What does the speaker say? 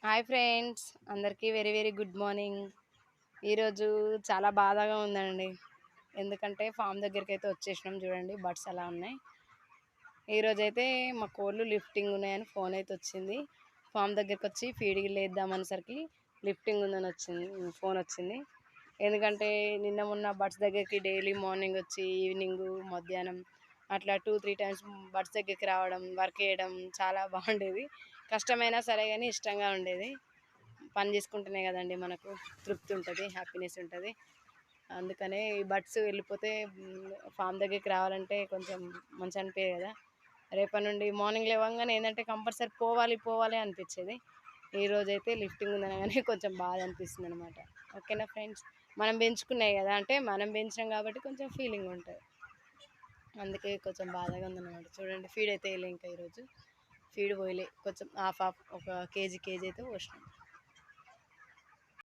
Hi friends, అందరికీ very very good morning. ఈరోజు చాలా బాధగా ఉందండి. ఎందుకంటే ఫామ్ దగ్గరికి అయితే వచ్చేసినాం. చూడండి బర్డ్స్ అలా ఉన్నాయి. ఈరోజైతే మా కోళ్ళు లిఫ్టింగ్ ఉన్నాయని ఫోన్ అయితే వచ్చింది. ఫామ్ దగ్గరికి వచ్చి ఫీడింగ్ లేద్దామనేసరికి లిఫ్టింగ్ ఉందని వచ్చింది, ఫోన్ వచ్చింది. ఎందుకంటే నిన్న మొన్న బర్డ్స్ దగ్గరికి డైలీ మార్నింగ్ వచ్చి ఈవినింగ్ మధ్యాహ్నం అట్లా 2-3 టైమ్స్ బర్డ్స్ దగ్గరికి రావడం, వర్క్ చేయడం చాలా బాగుండేది. కష్టమైనా సరే కానీ ఇష్టంగా ఉండేది. పని చేసుకుంటేనే కదండి మనకు తృప్తి ఉంటుంది, హ్యాపీనెస్ ఉంటుంది. అందుకనే ఈ బర్డ్స్ వెళ్ళిపోతే ఫామ్ దగ్గరికి రావాలంటే కొంచెం మంచి అనిపించదు కదా. రేపటి నుండి మార్నింగ్ లేవగానే ఏంటంటే కంపల్సరీ పోవాలి పోవాలి అనిపించేది. ఈరోజైతే లిఫ్టింగ్ ఉందనగానే కొంచెం బాధ అనిపిస్తుంది అనమాట. ఓకేనా ఫ్రెండ్స్, మనం పెంచుకున్నాయి కదా, అంటే మనం పెంచినాం కాబట్టి కొంచెం ఫీలింగ్ ఉంటుంది. అందుకే కొంచెం బాధగా ఉందన్నమాట. చూడండి ఫీడ్ అయితే వేయలే ఇంకా ఈరోజు. ఫీడ్ పోయలే, కొంచెం హాఫ్ హాఫ్ ఒక కేజీ అయితే పోసినాం.